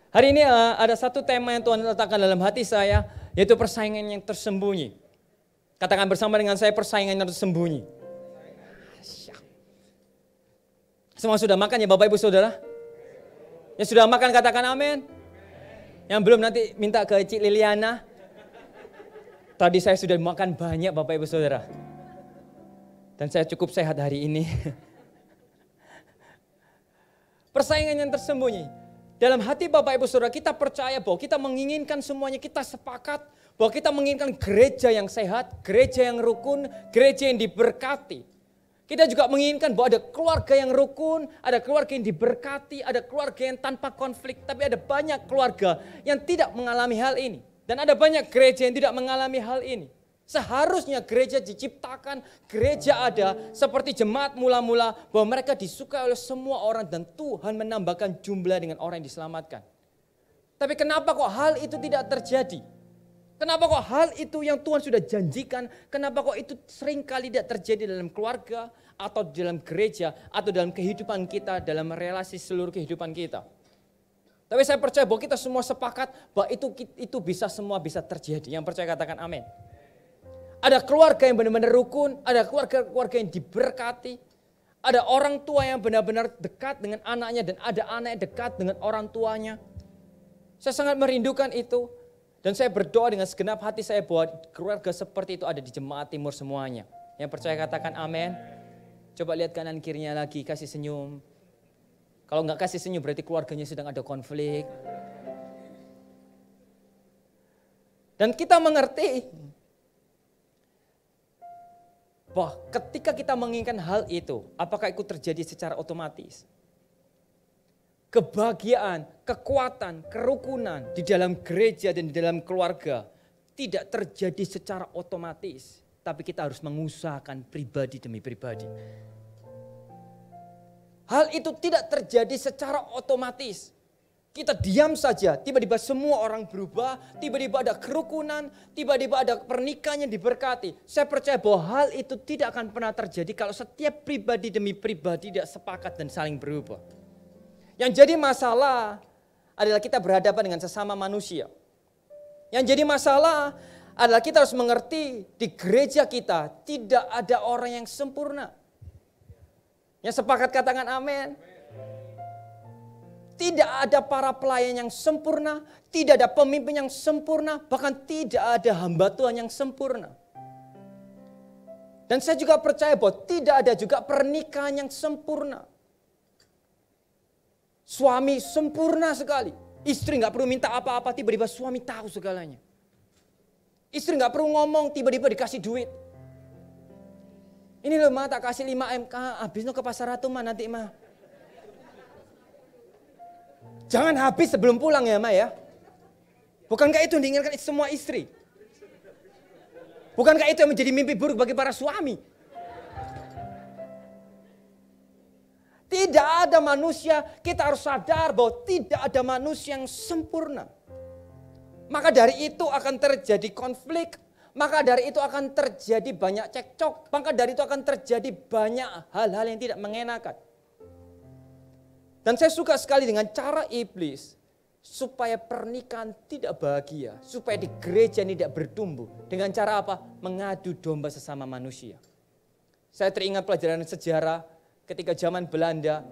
Hari ini ada satu tema yang Tuhan letakkan dalam hati saya, yaitu persaingan yang tersembunyi. Katakan bersama dengan saya, persaingan yang tersembunyi. Semua sudah makan ya Bapak Ibu Saudara? Yang sudah makan katakan amin. Yang belum nanti minta ke Cik Liliana. Tadi saya sudah makan banyak Bapak Ibu Saudara. Dan saya cukup sehat hari ini. Persaingan yang tersembunyi. Dalam hati Bapak Ibu Saudara, kita percaya bahwa kita menginginkan semuanya, kita sepakat bahwa kita menginginkan gereja yang sehat, gereja yang rukun, gereja yang diberkati. Kita juga menginginkan bahwa ada keluarga yang rukun, ada keluarga yang diberkati, ada keluarga yang tanpa konflik. Tapi ada banyak keluarga yang tidak mengalami hal ini. Dan ada banyak gereja yang tidak mengalami hal ini. Seharusnya gereja diciptakan, gereja ada seperti jemaat mula-mula bahwa mereka disukai oleh semua orang dan Tuhan menambahkan jumlah dengan orang yang diselamatkan. Tapi kenapa kok hal itu tidak terjadi? Kenapa kok hal itu yang Tuhan sudah janjikan, kenapa kok itu seringkali tidak terjadi dalam keluarga atau dalam gereja atau dalam kehidupan kita, dalam relasi seluruh kehidupan kita? Tapi saya percaya bahwa kita semua sepakat bahwa itu bisa semua bisa terjadi. Yang percaya katakan amin. Ada keluarga yang benar-benar rukun, ada keluarga yang diberkati. Ada orang tua yang benar-benar dekat dengan anaknya dan ada anak yang dekat dengan orang tuanya. Saya sangat merindukan itu. Dan saya berdoa dengan segenap hati saya bahwa keluarga seperti itu ada di Jemaat Timur semuanya. Yang percaya katakan amin. Coba lihat kanan kirinya lagi, kasih senyum. Kalau enggak kasih senyum berarti keluarganya sedang ada konflik. Dan kita mengerti bahwa ketika kita menginginkan hal itu, apakah itu terjadi secara otomatis? Kebahagiaan, kekuatan, kerukunan di dalam gereja dan di dalam keluarga tidak terjadi secara otomatis. Tapi kita harus mengusahakan pribadi demi pribadi. Hal itu tidak terjadi secara otomatis. Kita diam saja, tiba-tiba semua orang berubah, tiba-tiba ada kerukunan, tiba-tiba ada pernikahan yang diberkati. Saya percaya bahwa hal itu tidak akan pernah terjadi kalau setiap pribadi demi pribadi tidak sepakat dan saling berubah. Yang jadi masalah adalah kita berhadapan dengan sesama manusia. Yang jadi masalah adalah kita harus mengerti di gereja kita tidak ada orang yang sempurna. Yang sepakat katakan amin. Tidak ada para pelayan yang sempurna, tidak ada pemimpin yang sempurna, bahkan tidak ada hamba Tuhan yang sempurna. Dan saya juga percaya bahwa tidak ada juga pernikahan yang sempurna. Suami sempurna sekali. Istri gak perlu minta apa-apa, tiba-tiba suami tahu segalanya. Istri gak perlu ngomong, tiba-tiba dikasih duit. Ini loh ma, tak kasih 5 M, habis ke pasar ratu ma nanti ma. Jangan habis sebelum pulang ya ma ya. Bukankah itu yang diinginkan semua istri? Bukankah itu yang menjadi mimpi buruk bagi para suami? Tidak ada manusia, kita harus sadar bahwa tidak ada manusia yang sempurna. Maka dari itu akan terjadi konflik, maka dari itu akan terjadi banyak cekcok, maka dari itu akan terjadi banyak hal-hal yang tidak mengenakan. Dan saya suka sekali dengan cara iblis supaya pernikahan tidak bahagia, supaya di gereja tidak bertumbuh. Dengan cara apa? Mengadu domba sesama manusia. Saya teringat pelajaran sejarah ketika zaman Belanda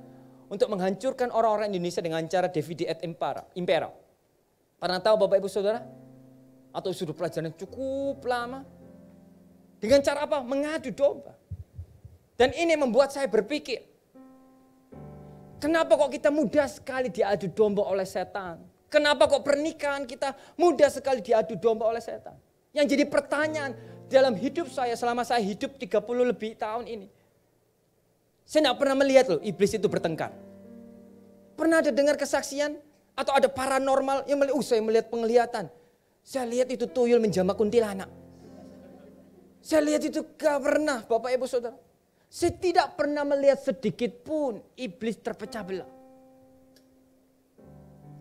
untuk menghancurkan orang-orang Indonesia dengan cara Divide et Impera. Pernah tahu Bapak Ibu Saudara? Atau sudah pelajaran cukup lama? Dengan cara apa? Mengadu domba. Dan ini membuat saya berpikir, kenapa kok kita mudah sekali diadu domba oleh setan? Kenapa kok pernikahan kita mudah sekali diadu domba oleh setan? Yang jadi pertanyaan dalam hidup saya selama saya hidup 30 lebih tahun ini. Saya tidak pernah melihat loh iblis itu bertengkar. Pernah ada dengar kesaksian atau ada paranormal yang melihat, saya melihat penglihatan. Saya lihat itu tuyul menjamah kuntilanak. Saya lihat itu gak pernah Bapak Ibu Saudara. Saya tidak pernah melihat sedikit pun iblis terpecah belah.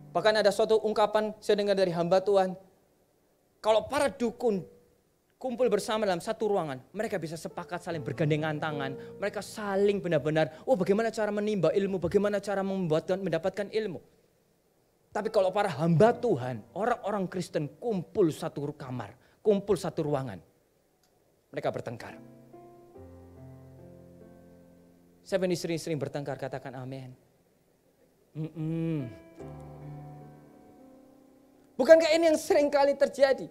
Bahkan ada suatu ungkapan saya dengar dari hamba Tuhan. Kalau para dukun kumpul bersama dalam satu ruangan, mereka bisa sepakat saling bergandengan tangan. Mereka saling benar-benar, bagaimana cara menimba ilmu, bagaimana cara mendapatkan ilmu. Tapi kalau para hamba Tuhan, orang-orang Kristen kumpul satu kamar, kumpul satu ruangan. Mereka bertengkar. Siapa yang sering-sering bertengkar, katakan amin. Bukankah ini yang sering kali terjadi?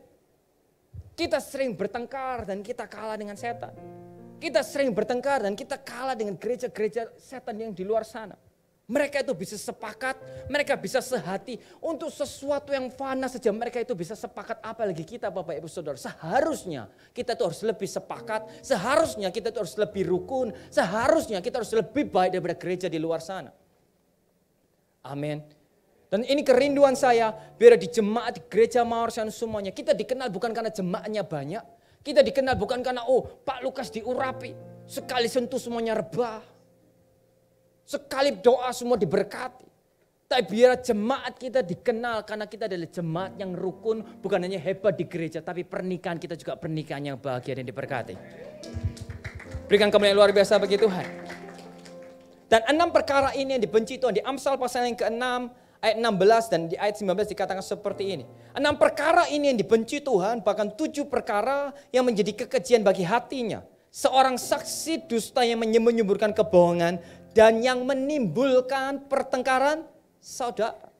Kita sering bertengkar dan kita kalah dengan setan. Kita sering bertengkar dan kita kalah dengan gereja-gereja setan yang di luar sana. Mereka itu bisa sepakat, mereka bisa sehati untuk sesuatu yang fana saja. Mereka itu bisa sepakat, apalagi kita Bapak Ibu Saudara. Seharusnya kita itu harus lebih sepakat, seharusnya kita itu harus lebih rukun, seharusnya kita harus lebih baik daripada gereja di luar sana. Amin. Dan ini kerinduan saya, biar di jemaat, di gereja Maorsan semuanya, kita dikenal bukan karena jemaatnya banyak, kita dikenal bukan karena Pak Lukas diurapi, sekali sentuh semuanya rebah. Sekali doa semua diberkati. Tapi biar jemaat kita dikenal karena kita adalah jemaat yang rukun. Bukan hanya hebat di gereja, tapi pernikahan kita juga pernikahan yang bahagia dan diberkati. Berikan kemuliaan luar biasa bagi Tuhan. Dan 6 perkara ini yang dibenci Tuhan. Di Amsal pasal yang ke-6 ayat 16 dan di ayat 19 dikatakan seperti ini. 6 perkara ini yang dibenci Tuhan, bahkan 7 perkara yang menjadi kekejian bagi hatinya. Seorang saksi dusta yang menyemburkan kebohongan dan yang menimbulkan pertengkaran saudara.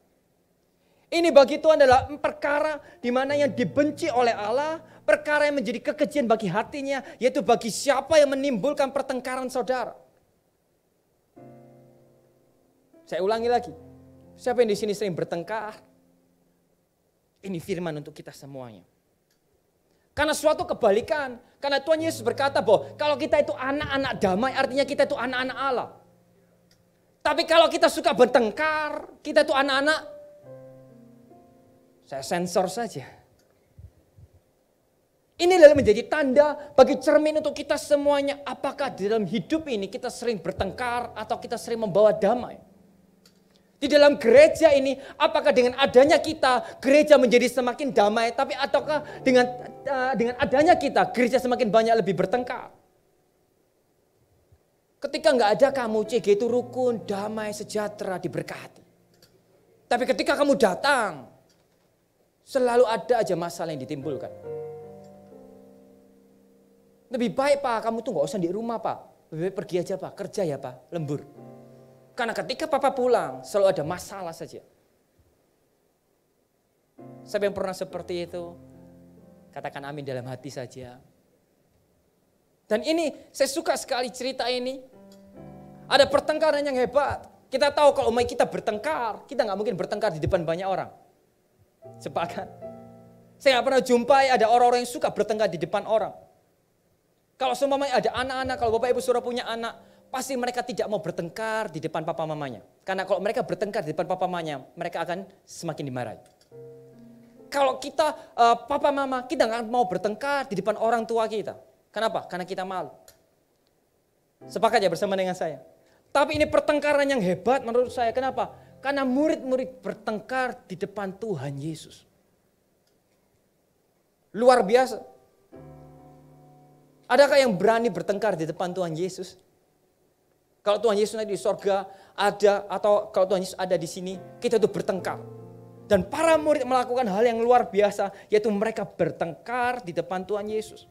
Ini bagi Tuhan adalah perkara di mana yang dibenci oleh Allah, perkara yang menjadi kekejian bagi hatinya, yaitu bagi siapa yang menimbulkan pertengkaran saudara. Saya ulangi lagi, siapa yang di sini sering bertengkar? Ini firman untuk kita semuanya. Karena suatu kebalikan, karena Tuhan Yesus berkata bahwa kalau kita itu anak-anak damai, artinya kita itu anak-anak Allah. Tapi kalau kita suka bertengkar, kita itu anak-anak, saya sensor saja. Ini adalah menjadi tanda bagi cermin untuk kita semuanya. Apakah di dalam hidup ini kita sering bertengkar atau kita sering membawa damai? Di dalam gereja ini, apakah dengan adanya kita, gereja menjadi semakin damai, tapi ataukah dengan adanya kita, gereja semakin banyak lebih bertengkar? Ketika nggak ada kamu, CG itu rukun, damai, sejahtera, diberkati. Tapi ketika kamu datang, selalu ada aja masalah yang ditimbulkan. Lebih baik Pak, kamu tuh nggak usah di rumah Pak, lebih baik pergi aja Pak, kerja ya Pak, lembur. Karena ketika Papa pulang, selalu ada masalah saja. Siapa yang pernah seperti itu? Katakan amin dalam hati saja. Dan ini, saya suka sekali cerita ini. Ada pertengkaran yang hebat. Kita tahu kalau kita bertengkar, kita nggak mungkin bertengkar di depan banyak orang. Sepakat? Saya nggak pernah jumpai ada orang-orang yang suka bertengkar di depan orang. Kalau seumpamanya ada anak-anak, kalau Bapak Ibu Saudara punya anak, pasti mereka tidak mau bertengkar di depan papa mamanya. Karena kalau mereka bertengkar di depan papa mamanya, mereka akan semakin dimarahi. Kalau kita papa mama, kita nggak mau bertengkar di depan orang tua kita. Kenapa? Karena kita malu. Sepakat ya bersama dengan saya. Tapi ini pertengkaran yang hebat menurut saya. Kenapa? Karena murid-murid bertengkar di depan Tuhan Yesus. Luar biasa. Adakah yang berani bertengkar di depan Tuhan Yesus? Kalau Tuhan Yesus nanti di sorga ada, atau kalau Tuhan Yesus ada di sini, kita tuh bertengkar. Dan para murid melakukan hal yang luar biasa, yaitu mereka bertengkar di depan Tuhan Yesus.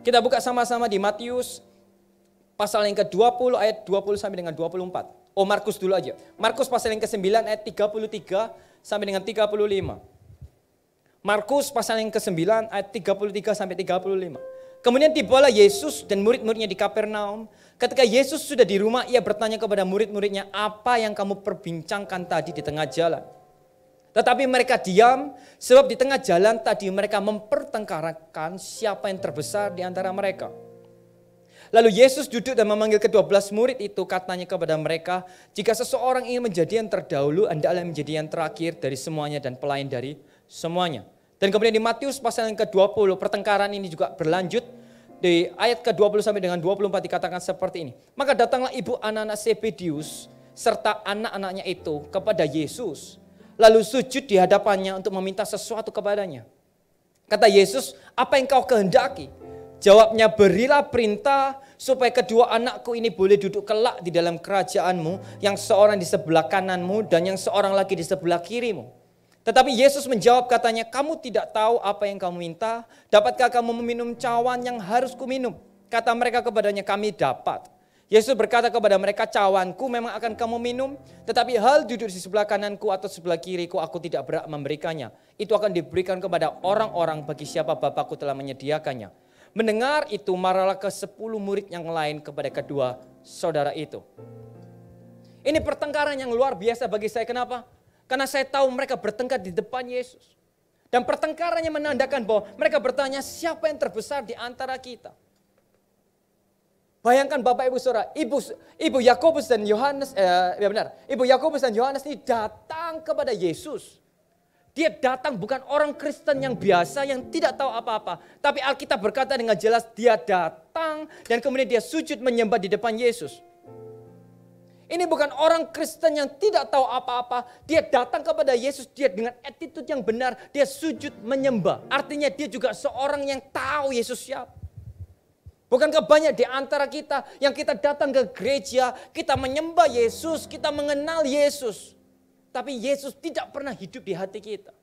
Kita buka sama-sama di Matius pasal yang ke-20 ayat 20 sampai dengan 24. Markus dulu aja. Markus pasal yang ke-9 ayat 33 sampai dengan 35. Markus pasal yang ke-9 ayat 33 sampai 35. Kemudian tibalah Yesus dan murid-muridnya di Kapernaum. Ketika Yesus sudah di rumah, ia bertanya kepada murid-muridnya, apa yang kamu perbincangkan tadi di tengah jalan? Tetapi mereka diam, sebab di tengah jalan tadi mereka mempertengkarkan siapa yang terbesar di antara mereka. Lalu Yesus duduk dan memanggil ke-12 murid itu, katanya kepada mereka, jika seseorang ingin menjadi yang terdahulu, hendaklah menjadi yang terakhir dari semuanya dan pelayan dari semuanya. Dan kemudian di Matius pasal yang ke-20, pertengkaran ini juga berlanjut. Di ayat ke-20 sampai dengan 24 dikatakan seperti ini. Maka datanglah ibu anak-anak Zebedius serta anak-anaknya itu kepada Yesus. Lalu sujud di hadapannya untuk meminta sesuatu kepadanya. Kata Yesus, apa yang kau kehendaki? Jawabnya, berilah perintah supaya kedua anakku ini boleh duduk kelak di dalam kerajaanmu, yang seorang di sebelah kananmu dan yang seorang lagi di sebelah kirimu. Tetapi Yesus menjawab katanya, kamu tidak tahu apa yang kamu minta. Dapatkah kamu meminum cawan yang harus kuminum? Kata mereka kepadanya, kami dapat. Yesus berkata kepada mereka, cawanku memang akan kamu minum. Tetapi hal duduk di sebelah kananku atau sebelah kiriku, aku tidak berhak memberikannya. Itu akan diberikan kepada orang-orang bagi siapa Bapakku telah menyediakannya. Mendengar itu, marahlah ke 10 murid yang lain kepada kedua saudara itu. Ini pertengkaran yang luar biasa bagi saya. Kenapa? Karena saya tahu mereka bertengkar di depan Yesus. Dan pertengkarannya menandakan bahwa mereka bertanya, siapa yang terbesar di antara kita? Bayangkan Bapak Ibu Saudara, Ibu Yakobus dan Yohanes, Ibu Yakobus dan Yohanes ini datang kepada Yesus. Dia datang bukan orang Kristen yang biasa, yang tidak tahu apa-apa. Tapi Alkitab berkata dengan jelas, dia datang dan kemudian dia sujud menyembah di depan Yesus. Ini bukan orang Kristen yang tidak tahu apa-apa. Dia datang kepada Yesus, dia dengan attitude yang benar, dia sujud menyembah. Artinya dia juga seorang yang tahu Yesus siapa. Bukankah banyak di antara kita yang kita datang ke gereja, kita menyembah Yesus, kita mengenal Yesus. Tapi Yesus tidak pernah hidup di hati kita.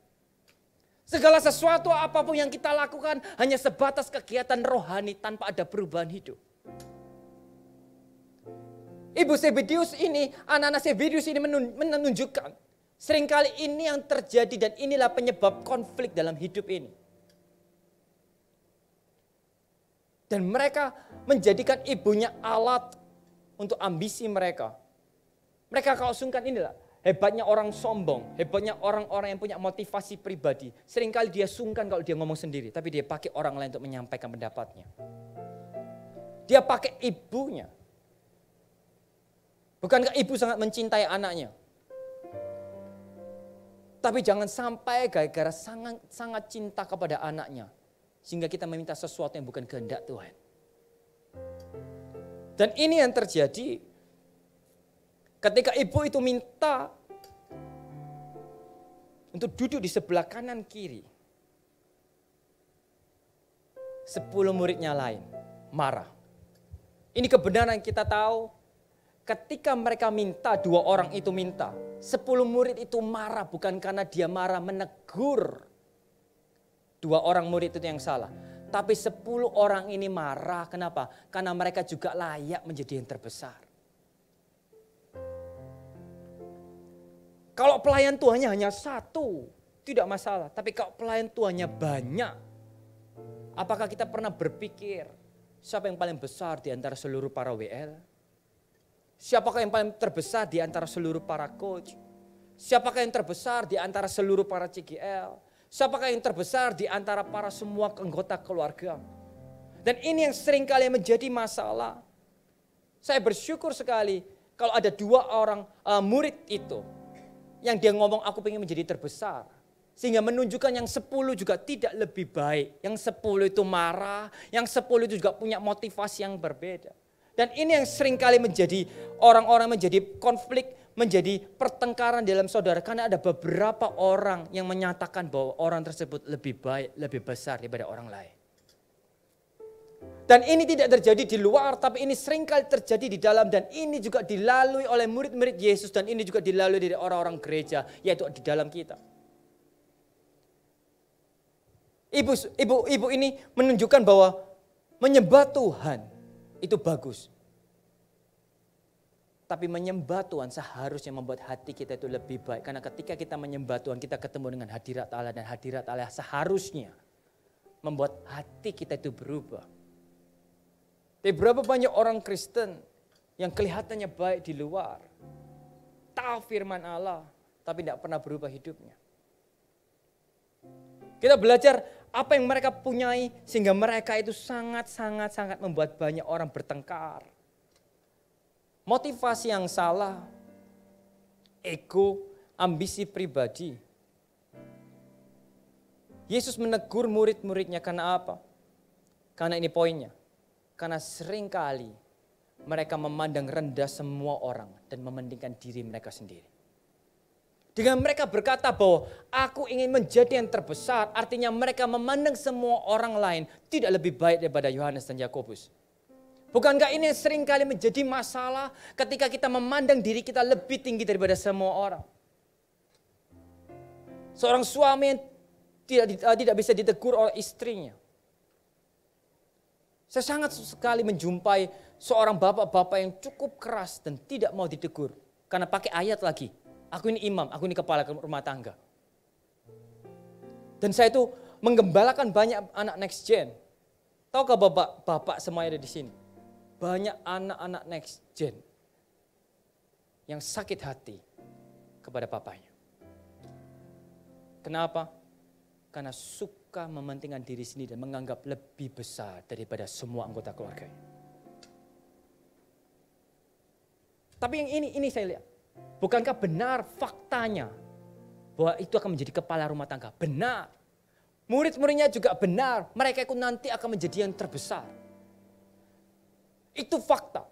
Segala sesuatu apapun yang kita lakukan hanya sebatas kegiatan rohani tanpa ada perubahan hidup. Ibu Zebedeus ini, anak-anak Zebedeus ini menunjukkan seringkali ini yang terjadi dan inilah penyebab konflik dalam hidup ini. Dan mereka menjadikan ibunya alat untuk ambisi mereka. Mereka kalau sungkan inilah hebatnya orang sombong, hebatnya orang-orang yang punya motivasi pribadi. Seringkali dia sungkan kalau dia ngomong sendiri, tapi dia pakai orang lain untuk menyampaikan pendapatnya. Dia pakai ibunya. Bukankah ibu sangat mencintai anaknya? Tapi jangan sampai gara-gara sangat cinta kepada anaknya, sehingga kita meminta sesuatu yang bukan kehendak Tuhan. Dan ini yang terjadi ketika ibu itu minta untuk duduk di sebelah kanan kiri. 10 muridnya lain marah. Ini kebenaran yang kita tahu. Ketika mereka minta, 2 orang itu minta. 10 murid itu marah bukan karena dia marah menegur 2 orang murid itu yang salah. Tapi 10 orang ini marah, kenapa? Karena mereka juga layak menjadi yang terbesar. Kalau pelayan Tuhannya hanya 1, tidak masalah. Tapi kalau pelayan Tuhannya banyak, apakah kita pernah berpikir siapa yang paling besar di antara seluruh para WL? Siapakah yang paling terbesar di antara seluruh para coach? Siapakah yang terbesar di antara seluruh para CGL? Siapakah yang terbesar di antara para semua anggota keluarga? Dan ini yang seringkali menjadi masalah. Saya bersyukur sekali kalau ada 2 orang murid itu yang dia ngomong aku pengen menjadi terbesar. Sehingga menunjukkan yang 10 juga tidak lebih baik. Yang 10 itu marah, yang 10 itu juga punya motivasi yang berbeda. Dan ini yang seringkali menjadi orang-orang menjadi konflik, menjadi pertengkaran dalam saudara. Karena ada beberapa orang yang menyatakan bahwa orang tersebut lebih baik, lebih besar daripada orang lain. Dan ini tidak terjadi di luar, tapi ini seringkali terjadi di dalam. Dan ini juga dilalui oleh murid-murid Yesus. Dan ini juga dilalui dari orang-orang gereja, yaitu di dalam kita. Ibu ini menunjukkan bahwa menyembah Tuhan itu bagus. Tapi menyembah Tuhan seharusnya membuat hati kita itu lebih baik. Karena ketika kita menyembah Tuhan, kita ketemu dengan hadirat Allah. Dan hadirat Allah seharusnya membuat hati kita itu berubah. Tapi berapa banyak orang Kristen yang kelihatannya baik di luar. Tahu firman Allah, tapi tidak pernah berubah hidupnya. Kita belajar apa yang mereka punyai sehingga mereka itu sangat membuat banyak orang bertengkar. Motivasi yang salah, ego, ambisi pribadi. Yesus menegur murid-muridnya karena apa? Karena ini poinnya. Karena seringkali mereka memandang rendah semua orang dan mementingkan diri mereka sendiri. Dengan mereka berkata bahwa aku ingin menjadi yang terbesar, artinya mereka memandang semua orang lain tidak lebih baik daripada Yohanes dan Yakobus. Bukankah ini seringkali menjadi masalah ketika kita memandang diri kita lebih tinggi daripada semua orang? Seorang suami yang tidak bisa ditegur oleh istrinya. Saya sangat sekali menjumpai seorang bapak-bapak yang cukup keras dan tidak mau ditegur. Karena pakai ayat lagi. Aku ini imam, aku ini kepala rumah tangga. Dan saya itu menggembalakan banyak anak next gen. Tahukah bapak-bapak semuanya ada di sini? Banyak anak-anak next gen yang sakit hati kepada papanya. Kenapa? Karena suka mementingkan diri sendiri dan menganggap lebih besar daripada semua anggota keluarganya. Tapi yang ini saya lihat, bukankah benar faktanya bahwa itu akan menjadi kepala rumah tangga? Benar. Murid-muridnya juga benar, mereka itu nanti akan menjadi yang terbesar. Itu fakta.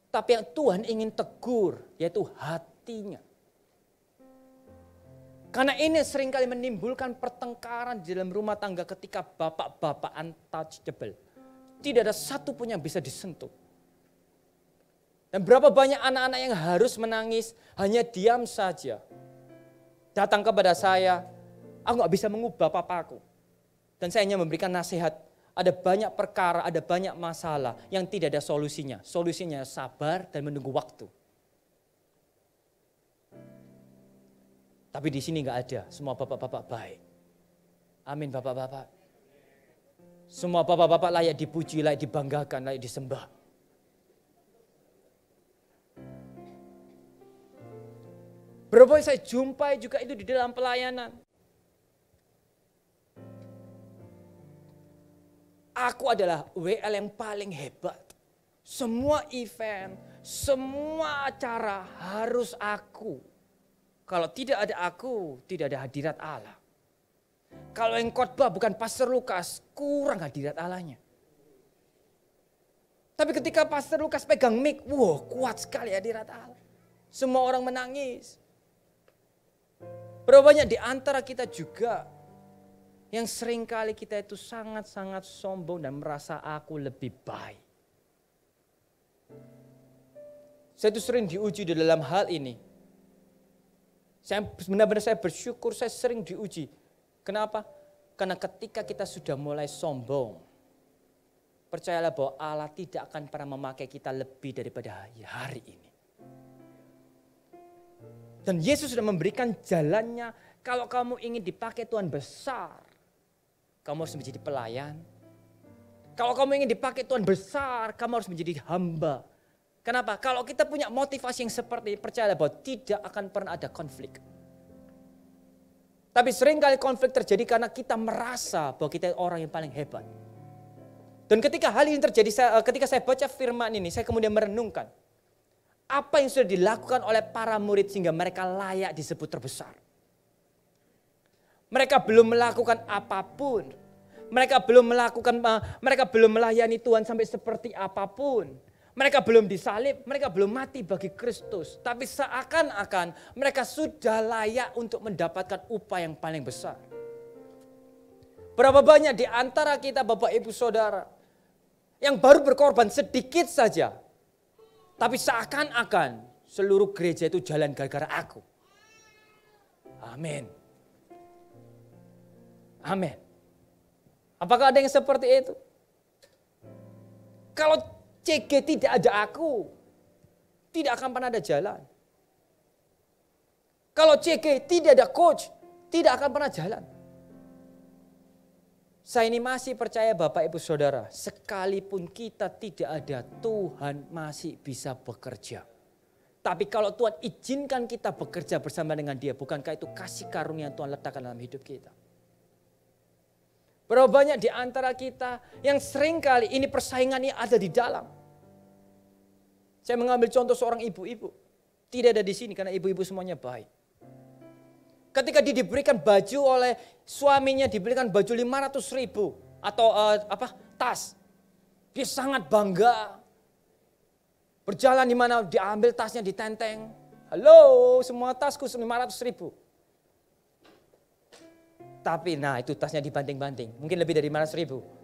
Tapi yang Tuhan ingin tegur, yaitu hatinya. Karena ini seringkali menimbulkan pertengkaran di dalam rumah tangga ketika bapak-bapak untouchable. Tidak ada satu pun yang bisa disentuh. Dan berapa banyak anak-anak yang harus menangis, hanya diam saja. Datang kepada saya, aku gak bisa mengubah papaku. Dan saya hanya memberikan nasihat, ada banyak perkara, ada banyak masalah yang tidak ada solusinya. Solusinya sabar dan menunggu waktu. Tapi di sini nggak ada, semua bapak-bapak baik. Amin bapak-bapak. Semua bapak-bapak layak dipuji, layak dibanggakan, layak disembah. Berapa saya jumpai juga itu di dalam pelayanan. Aku adalah WL yang paling hebat. Semua event, semua acara harus aku. Kalau tidak ada aku, tidak ada hadirat Allah. Kalau yang khotbah bukan Pastor Lukas, kurang hadirat Allahnya. Tapi ketika Pastor Lukas pegang mic, wah kuat sekali hadirat Allah. Semua orang menangis. Berapa banyak di antara kita juga yang seringkali kita itu sangat-sangat sombong dan merasa aku lebih baik. Saya itu sering diuji di dalam hal ini. Benar-benar saya bersyukur, saya sering diuji. Kenapa? Karena ketika kita sudah mulai sombong, percayalah bahwa Allah tidak akan pernah memakai kita lebih daripada hari ini. Dan Yesus sudah memberikan jalannya, kalau kamu ingin dipakai Tuhan besar, kamu harus menjadi pelayan. Kalau kamu ingin dipakai Tuhan besar, kamu harus menjadi hamba. Kenapa? Kalau kita punya motivasi yang seperti ini, percayalah bahwa tidak akan pernah ada konflik. Tapi seringkali konflik terjadi karena kita merasa bahwa kita orang yang paling hebat. Dan ketika hal ini terjadi, ketika saya baca firman ini, saya kemudian merenungkan. Apa yang sudah dilakukan oleh para murid sehingga mereka layak disebut terbesar. Mereka belum melakukan apapun. Mereka belum melayani Tuhan sampai seperti apapun. Mereka belum disalib, mereka belum mati bagi Kristus. Tapi seakan-akan mereka sudah layak untuk mendapatkan upah yang paling besar. Berapa banyak di antara kita Bapak Ibu Saudara yang baru berkorban sedikit saja. Tapi seakan-akan seluruh gereja itu jalan gara-gara aku. Amin. Amin. Apakah ada yang seperti itu? Kalau CG tidak ada aku, tidak akan pernah ada jalan. Kalau CG tidak ada coach, tidak akan pernah jalan. Saya ini masih percaya Bapak Ibu Saudara, sekalipun kita tidak ada, Tuhan masih bisa bekerja. Tapi kalau Tuhan izinkan kita bekerja bersama dengan Dia, bukankah itu kasih karunia yang Tuhan letakkan dalam hidup kita? Berapa banyak di antara kita yang seringkali ini persaingannya ada di dalam. Saya mengambil contoh seorang ibu-ibu. Tidak ada di sini karena ibu-ibu semuanya baik. Ketika dia diberikan baju oleh suaminya, diberikan baju 500.000 atau tas. Dia sangat bangga. Berjalan di mana diambil tasnya ditenteng. Halo, semua tasku 500.000. Tapi nah itu tasnya dibanting-banting. Mungkin lebih dari 500.000.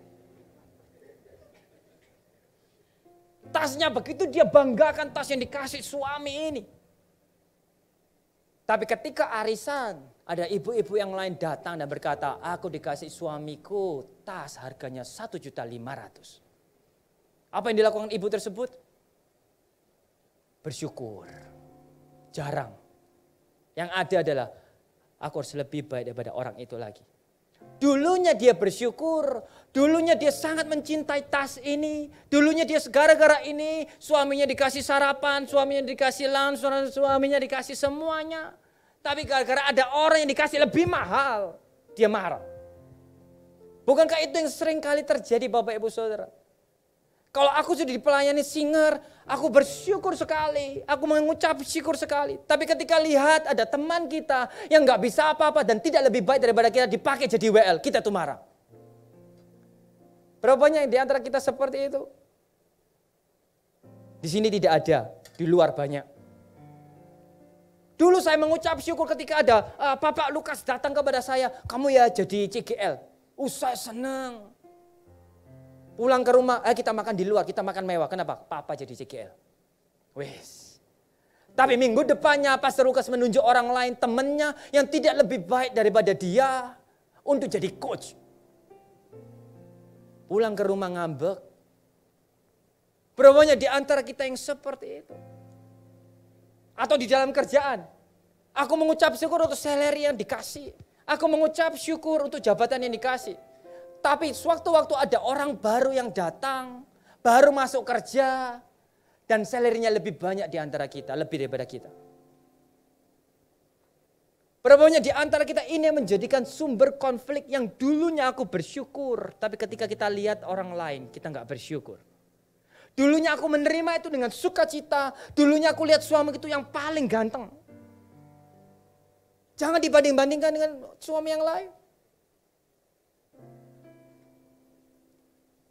Tasnya begitu dia banggakan tas yang dikasih suami ini. Tapi ketika arisan, Ada ibu-ibu yang lain datang dan berkata, aku dikasih suamiku tas harganya 1.500.000. Apa yang dilakukan ibu tersebut? Bersyukur. Jarang. Yang ada adalah, aku harus lebih baik daripada orang itu lagi. Dulunya dia bersyukur, dulunya dia sangat mencintai tas ini, dulunya dia gara-gara ini suaminya dikasih sarapan, suaminya dikasih lunch, suaminya dikasih semuanya. Tapi gara-gara ada orang yang dikasih lebih mahal, dia marah. Bukankah itu yang sering kali terjadi Bapak Ibu Saudara? Kalau aku sudah dipelayani singer, aku bersyukur sekali, aku mengucap syukur sekali. Tapi ketika lihat ada teman kita yang gak bisa apa-apa dan tidak lebih baik daripada kita dipakai jadi WL, kita tuh marah. Berapa banyak di antara kita seperti itu? Di sini tidak ada, di luar banyak. Dulu saya mengucap syukur ketika ada Bapak Lukas datang kepada saya, kamu ya jadi CGL. Saya senang. Pulang ke rumah, kita makan di luar, kita makan mewah. Kenapa? Papa jadi CGL. Wes. Tapi minggu depannya Pastor Lukas menunjuk orang lain, temannya yang tidak lebih baik daripada dia untuk jadi coach. Pulang ke rumah ngambek. Berapa banyak di antara kita yang seperti itu? Atau di dalam kerjaan. Aku mengucap syukur untuk salary yang dikasih. Aku mengucap syukur untuk jabatan yang dikasih. Tapi sewaktu-waktu ada orang baru yang datang, baru masuk kerja, dan salary-nya lebih banyak di antara kita, lebih daripada kita. Berapa banyak di antara kita ini yang menjadikan sumber konflik yang dulunya aku bersyukur, tapi ketika kita lihat orang lain, kita nggak bersyukur. Dulunya aku menerima itu dengan sukacita. Dulunya aku lihat suami itu yang paling ganteng. Jangan dibanding-bandingkan dengan suami yang lain.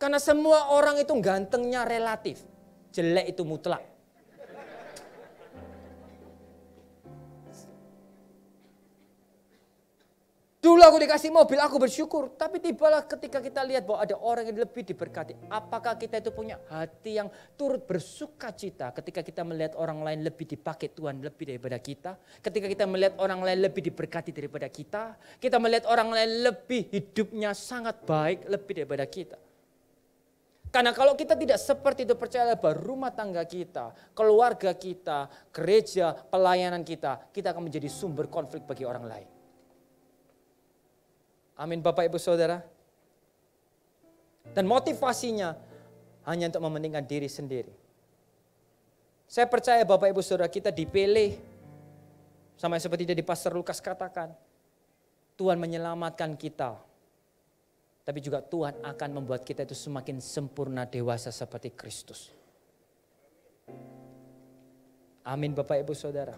Karena semua orang itu gantengnya relatif. Jelek itu mutlak. Dulu aku dikasih mobil, aku bersyukur. Tapi tibalah ketika kita lihat bahwa ada orang yang lebih diberkati. Apakah kita itu punya hati yang turut bersuka cita ketika kita melihat orang lain lebih dipakai Tuhan lebih daripada kita. Ketika kita melihat orang lain lebih diberkati daripada kita. Kita melihat orang lain lebih hidupnya sangat baik lebih daripada kita. Karena kalau kita tidak seperti itu, percayalah bahwa rumah tangga kita, keluarga kita, gereja, pelayanan kita akan menjadi sumber konflik bagi orang lain. Amin Bapak Ibu Saudara. Dan motivasinya hanya untuk mementingkan diri sendiri. Saya percaya Bapak Ibu Saudara kita dipilih. Sama seperti dari Pastor Lukas katakan. Tuhan menyelamatkan kita. Tapi juga Tuhan akan membuat kita itu semakin sempurna dewasa seperti Kristus. Amin Bapak Ibu Saudara.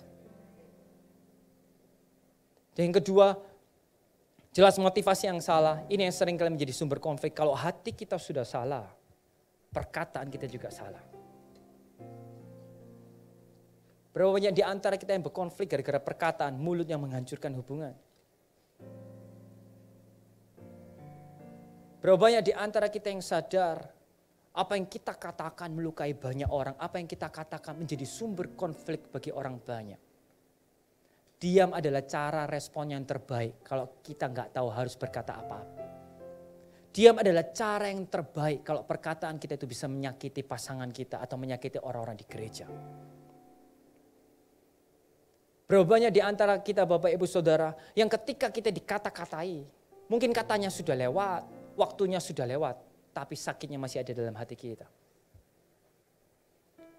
Dan yang kedua, jelas motivasi yang salah, ini yang sering kali menjadi sumber konflik. Kalau hati kita sudah salah, perkataan kita juga salah. Berapa banyak di antara kita yang berkonflik gara-gara perkataan, mulut yang menghancurkan hubungan. Berapa banyak di antara kita yang sadar, apa yang kita katakan melukai banyak orang, apa yang kita katakan menjadi sumber konflik bagi orang banyak. Diam adalah cara respon yang terbaik kalau kita nggak tahu harus berkata apa. Diam adalah cara yang terbaik kalau perkataan kita itu bisa menyakiti pasangan kita atau menyakiti orang-orang di gereja. Berapa banyak di antara kita Bapak Ibu Saudara yang ketika kita dikata-katai, mungkin katanya sudah lewat, waktunya sudah lewat, tapi sakitnya masih ada dalam hati kita.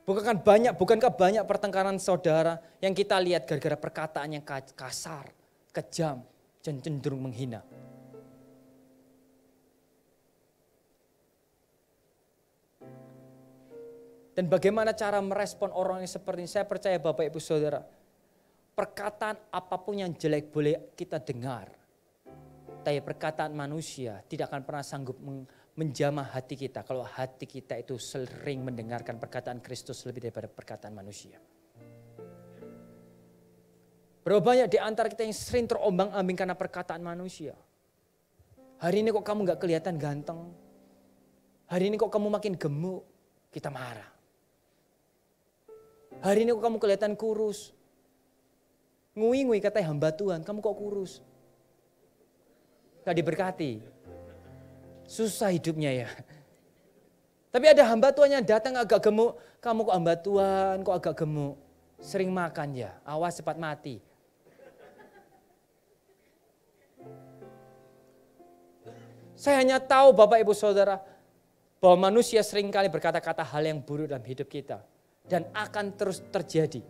Bukankah banyak pertengkaran saudara yang kita lihat gara-gara perkataan yang kasar, kejam, dan cenderung menghina. Dan bagaimana cara merespon orang yang seperti ini? Saya percaya Bapak Ibu Saudara, perkataan apapun yang jelek boleh kita dengar. Tapi perkataan manusia tidak akan pernah sanggup menjamah hati kita kalau hati kita itu sering mendengarkan perkataan Kristus lebih daripada perkataan manusia. Berapa banyak di antara kita yang sering terombang-ambing karena perkataan manusia. Hari ini kok kamu gak kelihatan ganteng. Hari ini kok kamu makin gemuk. Kita marah. Hari ini kok kamu kelihatan kurus. Ngui-ngui katanya hamba Tuhan, kamu kok kurus? Gak diberkati. Susah hidupnya ya. Tapi ada hamba Tuhan yang datang agak gemuk. Kamu kok hamba Tuhan, kok agak gemuk? Sering makan ya, awas cepat mati. Saya hanya tahu Bapak Ibu Saudara, bahwa manusia seringkali berkata-kata hal yang buruk dalam hidup kita. Dan akan terus terjadi.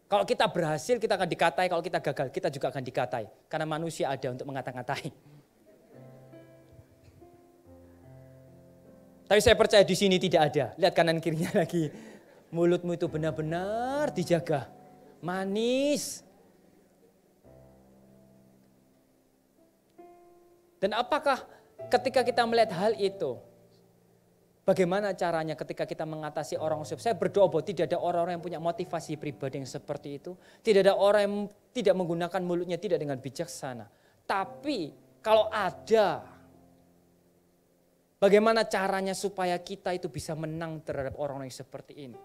Kalau kita berhasil kita akan dikatai, kalau kita gagal kita juga akan dikatai. Karena manusia ada untuk mengata-ngatai. Tapi saya percaya di sini tidak ada. Lihat kanan kirinya lagi. Mulutmu itu benar-benar dijaga. Manis. Dan apakah ketika kita melihat hal itu, bagaimana caranya ketika kita mengatasi orang musuh? Saya berdoa bahwa tidak ada orang-orang yang punya motivasi pribadi yang seperti itu. Tidak ada orang yang tidak menggunakan mulutnya tidak dengan bijaksana. Tapi kalau ada, bagaimana caranya supaya kita itu bisa menang terhadap orang-orang yang seperti ini?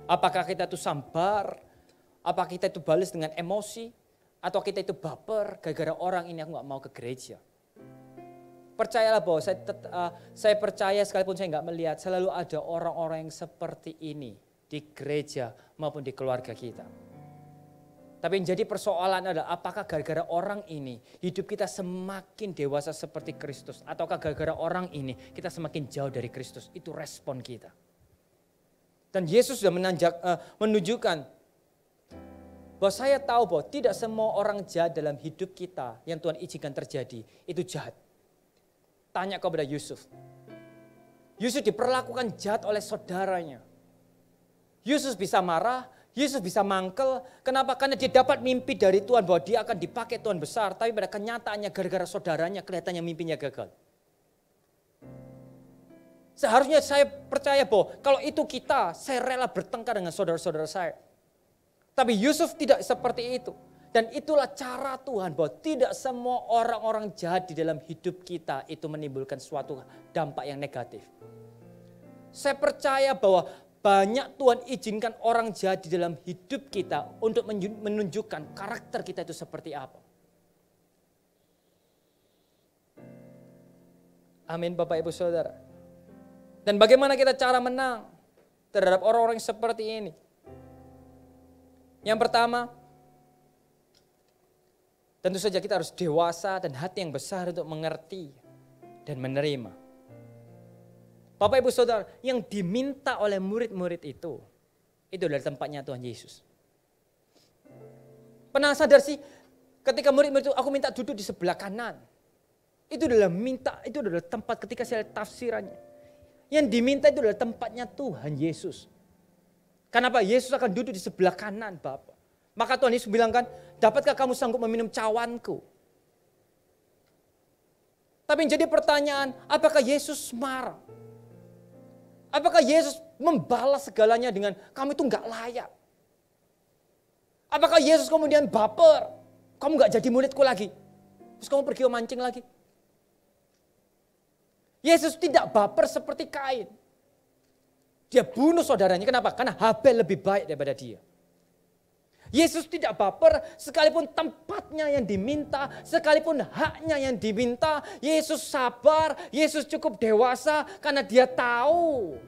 Apakah kita itu sambar? Apakah kita itu balas dengan emosi? Atau kita itu baper gara-gara orang ini aku gak mau ke gereja? Percayalah bahwa saya percaya sekalipun saya nggak melihat, selalu ada orang-orang yang seperti ini di gereja maupun di keluarga kita. Tapi yang jadi persoalan adalah apakah gara-gara orang ini hidup kita semakin dewasa seperti Kristus, ataukah gara-gara orang ini kita semakin jauh dari Kristus? Itu respon kita. Dan Yesus sudah menunjukkan bahwa saya tahu bahwa tidak semua orang jahat dalam hidup kita yang Tuhan izinkan terjadi itu jahat. Tanya kepada Yusuf. Yusuf diperlakukan jahat oleh saudaranya. Yusuf bisa marah, Yusuf bisa mangkel. Kenapa? Karena dia dapat mimpi dari Tuhan bahwa dia akan dipakai Tuhan besar. Tapi pada kenyataannya gara-gara saudaranya kelihatannya mimpinya gagal. Seharusnya saya percaya bahwa kalau itu kita, saya rela bertengkar dengan saudara-saudara saya. Tapi Yusuf tidak seperti itu. Dan itulah cara Tuhan bahwa tidak semua orang-orang jahat di dalam hidup kita itu menimbulkan suatu dampak yang negatif. Saya percaya bahwa banyak Tuhan izinkan orang jahat di dalam hidup kita untuk menunjukkan karakter kita itu seperti apa. Amin Bapak Ibu Saudara. Dan bagaimana kita cara menang terhadap orang-orang seperti ini? Yang pertama, tentu saja kita harus dewasa dan hati yang besar untuk mengerti dan menerima. Bapak Ibu Saudara, yang diminta oleh murid-murid itu adalah tempatnya Tuhan Yesus. Pernah sadar sih ketika murid-murid itu aku minta duduk di sebelah kanan. Itu adalah tempat ketika saya lihat tafsirannya. Yang diminta itu adalah tempatnya Tuhan Yesus. Kenapa? Yesus akan duduk di sebelah kanan Bapak. Maka Tuhan Yesus bilang kan, dapatkah kamu sanggup meminum cawanku? Tapi yang jadi pertanyaan, apakah Yesus marah? Apakah Yesus membalas segalanya dengan kamu itu enggak layak? Apakah Yesus kemudian baper? Kamu enggak jadi muridku lagi. Terus kamu pergi mancing lagi. Yesus tidak baper seperti Kain. Dia bunuh saudaranya. Kenapa? Karena Habel lebih baik daripada dia. Yesus tidak baper sekalipun tempatnya yang diminta, sekalipun haknya yang diminta. Yesus sabar, Yesus cukup dewasa karena dia tahu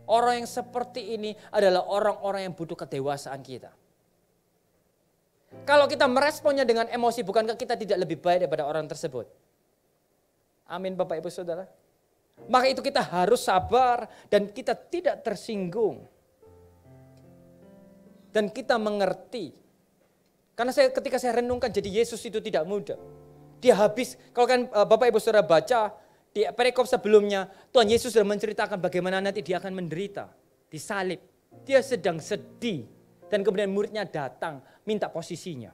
orang yang seperti ini adalah orang-orang yang butuh kedewasaan kita. Kalau kita meresponnya dengan emosi, bukankah kita tidak lebih baik daripada orang tersebut? Amin Bapak Ibu Saudara. Maka itu kita harus sabar dan kita tidak tersinggung. Dan kita mengerti. Karena ketika saya renungkan jadi Yesus itu tidak mudah. Dia habis, kalau kan Bapak Ibu Saudara baca di perikop sebelumnya, Tuhan Yesus sudah menceritakan bagaimana nanti dia akan menderita, disalib. Dia sedang sedih dan kemudian muridnya datang minta posisinya.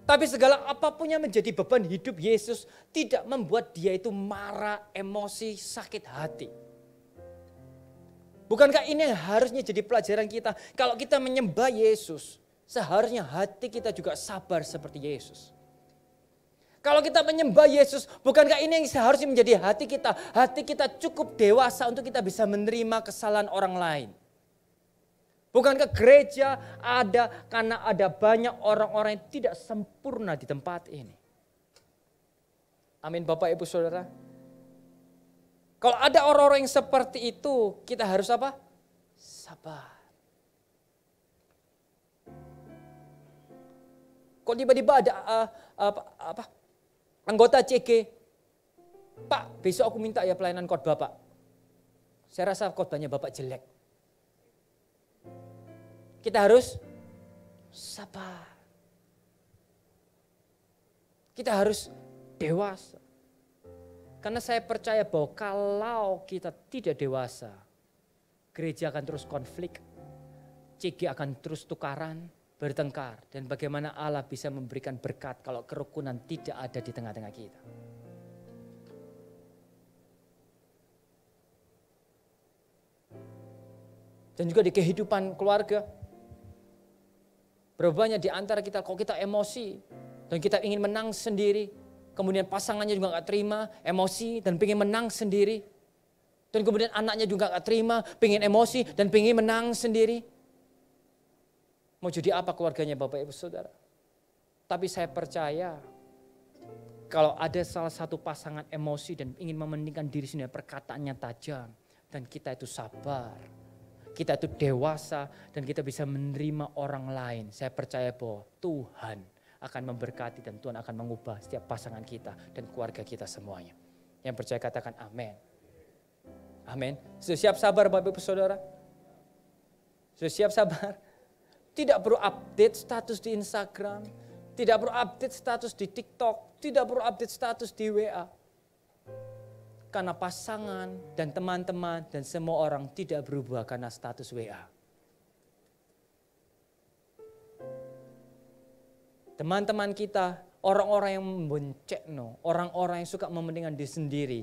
Tapi segala apapun yang menjadi beban hidup Yesus tidak membuat dia itu marah, emosi, sakit hati. Bukankah ini yang harusnya jadi pelajaran kita? Kalau kita menyembah Yesus, seharusnya hati kita juga sabar seperti Yesus. Kalau kita menyembah Yesus, bukankah ini yang seharusnya menjadi hati kita? Hati kita cukup dewasa untuk kita bisa menerima kesalahan orang lain. Bukankah gereja ada karena ada banyak orang-orang yang tidak sempurna di tempat ini. Amin Bapak Ibu Saudara. Kalau ada orang-orang yang seperti itu, kita harus apa? Sabar. Kok tiba-tiba ada anggota CG, Pak besok aku minta ya pelayanan khotbah Pak. Saya rasa khotbahnya Bapak jelek. Kita harus sabar. Kita harus dewasa. Karena saya percaya bahwa kalau kita tidak dewasa, gereja akan terus konflik, CG akan terus tukaran, bertengkar. Dan bagaimana Allah bisa memberikan berkat kalau kerukunan tidak ada di tengah-tengah kita. Dan juga di kehidupan keluarga. Berapa banyak di antara kita, kalau kita emosi dan kita ingin menang sendiri, kemudian pasangannya juga gak terima, emosi dan pengen menang sendiri. Dan kemudian anaknya juga gak terima, pengen emosi dan pengen menang sendiri. Mau jadi apa keluarganya Bapak Ibu Saudara? Tapi saya percaya, kalau ada salah satu pasangan emosi dan ingin mementingkan diri sendiri, perkataannya tajam, dan kita itu sabar, kita itu dewasa, dan kita bisa menerima orang lain. Saya percaya bahwa Tuhan akan memberkati dan Tuhan akan mengubah setiap pasangan kita dan keluarga kita semuanya. Yang percaya katakan amin. Amin. Sudah siap sabar Bapak Ibu Saudara? Sudah siap sabar? Tidak perlu update status di Instagram, tidak perlu update status di TikTok, tidak perlu update status di WA. Karena pasangan dan teman-teman dan semua orang tidak berubah karena status WA. Teman-teman kita, orang-orang yang membencekno, orang-orang yang suka mementingkan diri sendiri,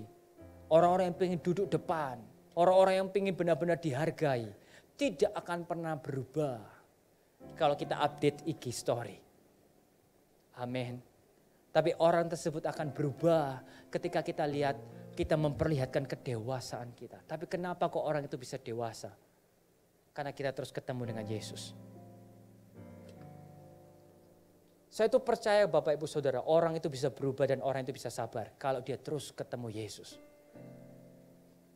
orang-orang yang pengen duduk depan, orang-orang yang pengen benar-benar dihargai, tidak akan pernah berubah kalau kita update IG story. Amin. Tapi orang tersebut akan berubah ketika kita lihat, kita memperlihatkan kedewasaan kita. Tapi kenapa kok orang itu bisa dewasa? Karena kita terus ketemu dengan Yesus. Saya itu percaya Bapak Ibu Saudara, orang itu bisa berubah dan orang itu bisa sabar kalau dia terus ketemu Yesus.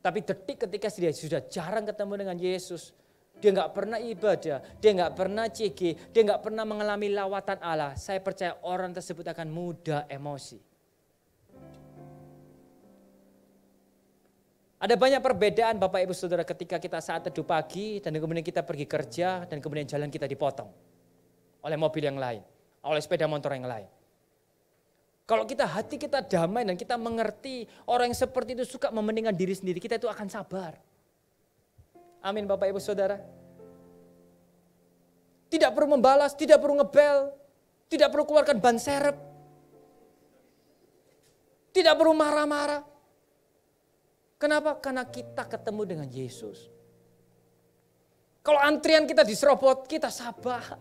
Tapi detik ketika dia sudah jarang ketemu dengan Yesus, dia nggak pernah ibadah, dia nggak pernah CG, dia nggak pernah mengalami lawatan Allah. Saya percaya orang tersebut akan mudah emosi. Ada banyak perbedaan Bapak Ibu Saudara ketika kita saat teduh pagi dan kemudian kita pergi kerja dan kemudian jalan kita dipotong oleh mobil yang lain, oleh sepeda motor yang lain. Kalau kita hati kita damai dan kita mengerti orang yang seperti itu suka mementingkan diri sendiri, kita itu akan sabar. Amin Bapak Ibu Saudara. Tidak perlu membalas, tidak perlu ngebel, tidak perlu keluarkan ban serep. Tidak perlu marah-marah. Kenapa? Karena kita ketemu dengan Yesus. Kalau antrian kita diserobot, kita sabar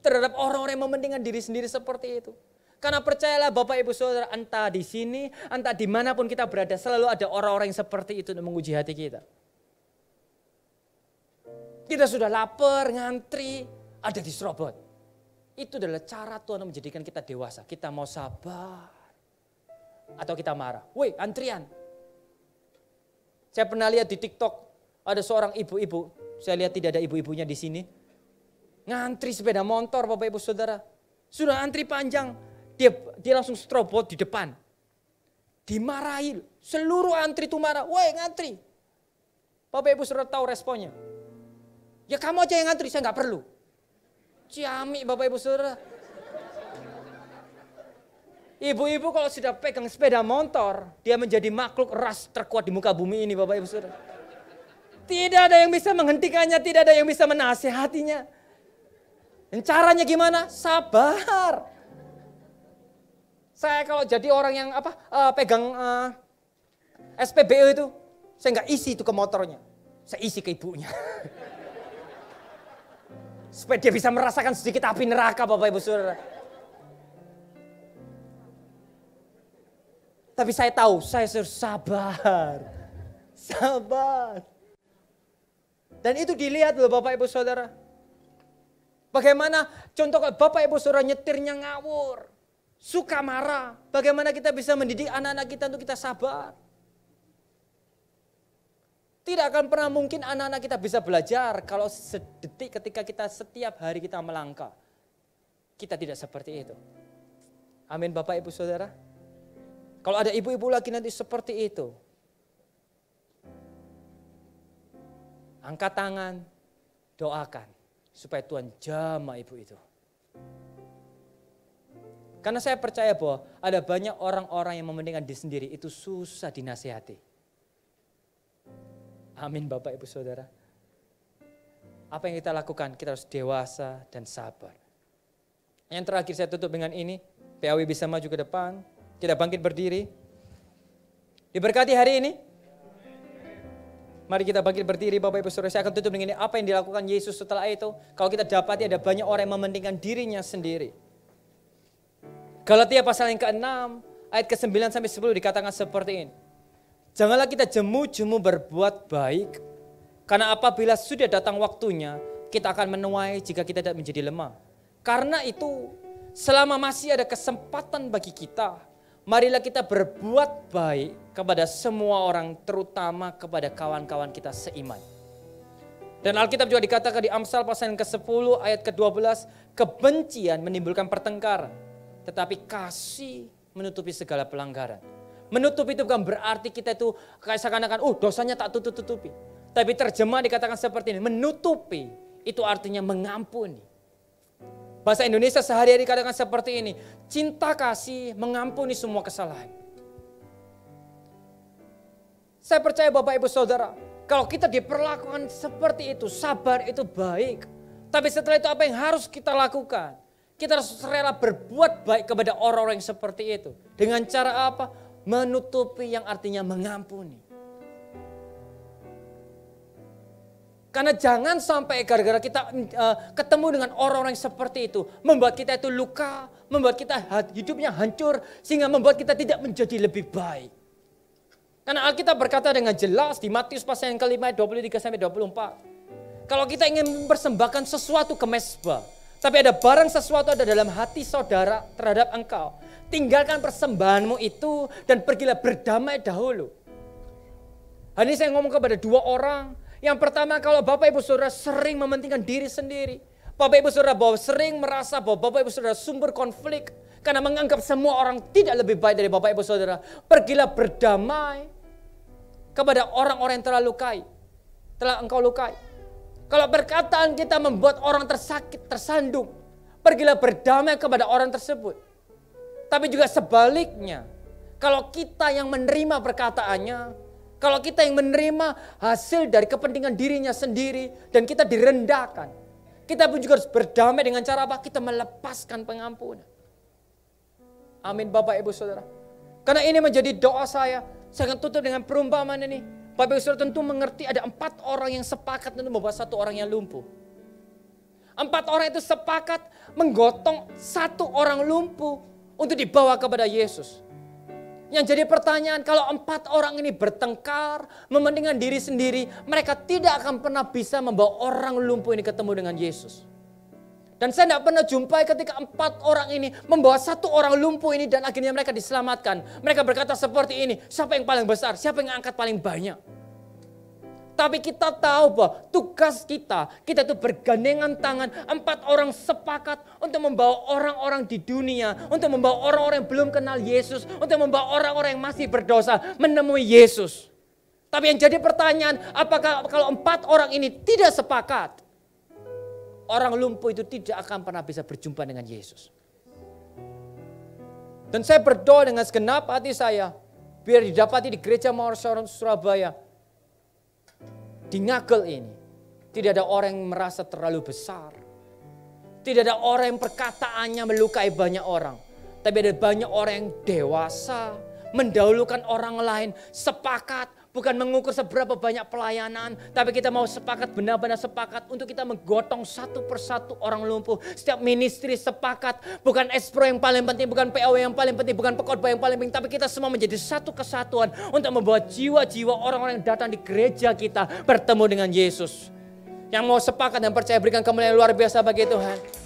terhadap orang-orang yang mementingkan diri sendiri seperti itu. Karena percayalah Bapak Ibu Saudara, entah di sini, entah dimanapun kita berada, selalu ada orang-orang yang seperti itu untuk menguji hati kita. Kita sudah lapar, ngantri, ada diserobot. Itu adalah cara Tuhan menjadikan kita dewasa. Kita mau sabar atau kita marah. Woi, antrian. Saya pernah lihat di TikTok, ada seorang ibu-ibu, saya lihat tidak ada ibu-ibunya di sini. Ngantri sepeda motor Bapak Ibu Saudara. Sudah antri panjang, dia langsung strobot di depan. Dimarahin, seluruh antri itu marah, woi ngantri. Bapak Ibu Saudara tahu responnya. Ya kamu aja yang ngantri, saya nggak perlu. Ciamik Bapak Ibu Saudara. Ibu-ibu kalau sudah pegang sepeda motor, dia menjadi makhluk ras terkuat di muka bumi ini Bapak Ibu Saudara. Tidak ada yang bisa menghentikannya, tidak ada yang bisa menasihatinya. Dan caranya gimana? Sabar. Saya kalau jadi orang yang pegang SPBU itu, saya nggak isi itu ke motornya, saya isi ke ibunya. Supaya dia bisa merasakan sedikit api neraka Bapak Ibu Saudara. Tapi saya tahu, saya harus sabar. Sabar. Dan itu dilihat loh Bapak Ibu Saudara. Bagaimana contoh Bapak Ibu Saudara nyetirnya ngawur, suka marah. Bagaimana kita bisa mendidik anak-anak kita untuk kita sabar. Tidak akan pernah mungkin anak-anak kita bisa belajar kalau sedetik ketika kita setiap hari kita melangkah. Kita tidak seperti itu. Amin Bapak Ibu Saudara. Kalau ada ibu-ibu lagi nanti seperti itu. Angkat tangan, doakan. Supaya Tuhan jamah ibu itu. Karena saya percaya bahwa ada banyak orang-orang yang mementingkan diri sendiri. Itu susah dinasihati. Amin Bapak Ibu Saudara. Apa yang kita lakukan? Kita harus dewasa dan sabar. Yang terakhir saya tutup dengan ini. PAW bisa maju ke depan. Kita bangkit berdiri. Diberkati hari ini. Mari kita bangkit berdiri Bapak Ibu Saudara. Saya akan tutup dengan ini. Apa yang dilakukan Yesus setelah itu. Kalau kita dapati ada banyak orang yang mementingkan dirinya sendiri. Galatia pasal yang ke-6 ayat ke-9 sampai 10 dikatakan seperti ini. Janganlah kita jemu-jemu berbuat baik. Karena apabila sudah datang waktunya, kita akan menuai jika kita tidak menjadi lemah. Karena itu, selama masih ada kesempatan bagi kita, marilah kita berbuat baik kepada semua orang, terutama kepada kawan-kawan kita seiman. Dan Alkitab juga dikatakan di Amsal pasal yang ke-10 ayat ke-12, kebencian menimbulkan pertengkaran, tetapi kasih menutupi segala pelanggaran. Menutupi itu bukan berarti kita itu kayak seakan-akan, dosanya tak tutup-tutupi. Tapi terjemah dikatakan seperti ini, menutupi itu artinya mengampuni. Bahasa Indonesia sehari-hari dikatakan seperti ini, cinta kasih mengampuni semua kesalahan. Saya percaya Bapak Ibu Saudara, kalau kita diperlakukan seperti itu, sabar itu baik. Tapi setelah itu apa yang harus kita lakukan? Kita harus rela berbuat baik kepada orang-orang yang seperti itu. Dengan cara apa? Menutupi yang artinya mengampuni. Karena jangan sampai gara-gara kita ketemu dengan orang-orang yang seperti itu. Membuat kita itu luka, membuat kita hidupnya hancur. Sehingga membuat kita tidak menjadi lebih baik. Karena Alkitab berkata dengan jelas di Matius pasal yang ke-5 23-24. Kalau kita ingin mempersembahkan sesuatu ke mezbah. Tapi ada barang sesuatu ada dalam hati saudara terhadap engkau. Tinggalkan persembahanmu itu dan pergilah berdamai dahulu. Hari ini saya ngomong kepada dua orang. Yang pertama, kalau Bapak Ibu Saudara sering mementingkan diri sendiri. Bapak Ibu Saudara bahwa sering merasa bahwa Bapak Ibu Saudara sumber konflik. Karena menganggap semua orang tidak lebih baik dari Bapak Ibu Saudara. Pergilah berdamai kepada orang-orang yang telah engkau lukai. Kalau perkataan kita membuat orang tersakit, tersandung. Pergilah berdamai kepada orang tersebut. Tapi juga sebaliknya. Kalau kita yang menerima perkataannya. Kalau kita yang menerima hasil dari kepentingan dirinya sendiri dan kita direndahkan. Kita pun juga harus berdamai dengan cara apa? Kita melepaskan pengampunan. Amin Bapak Ibu Saudara. Karena ini menjadi doa saya. Saya akan tutup dengan perumpamaan ini. Bapak Ibu Saudara tentu mengerti ada 4 orang yang sepakat untuk membawa 1 orang yang lumpuh. 4 orang itu sepakat menggotong 1 orang lumpuh untuk dibawa kepada Yesus. Yang jadi pertanyaan, kalau 4 orang ini bertengkar, mementingkan diri sendiri, mereka tidak akan pernah bisa membawa orang lumpuh ini ketemu dengan Yesus. Dan saya tidak pernah jumpai ketika 4 orang ini membawa 1 orang lumpuh ini dan akhirnya mereka diselamatkan. Mereka berkata seperti ini, siapa yang paling besar, siapa yang angkat paling banyak. Tapi kita tahu bahwa tugas kita itu bergandengan tangan. 4 orang sepakat untuk membawa orang-orang di dunia. Untuk membawa orang-orang yang belum kenal Yesus. Untuk membawa orang-orang yang masih berdosa menemui Yesus. Tapi yang jadi pertanyaan, apakah kalau 4 orang ini tidak sepakat, orang lumpuh itu tidak akan pernah bisa berjumpa dengan Yesus. Dan saya berdoa dengan segenap hati saya, biar didapati di gereja Mawar Surabaya, di Ngagel ini, tidak ada orang yang merasa terlalu besar. Tidak ada orang yang perkataannya melukai banyak orang. Tapi ada banyak orang yang dewasa, mendahulukan orang lain, sepakat, bukan mengukur seberapa banyak pelayanan. Tapi kita mau sepakat, benar-benar sepakat untuk kita menggotong 1 persatu orang lumpuh. Setiap ministry sepakat, bukan espro yang paling penting, bukan PAW yang paling penting, bukan pekotbah yang paling penting. Tapi kita semua menjadi satu kesatuan untuk membawa jiwa-jiwa orang-orang yang datang di gereja kita bertemu dengan Yesus. Yang mau sepakat dan percaya berikan kemuliaan luar biasa bagi Tuhan.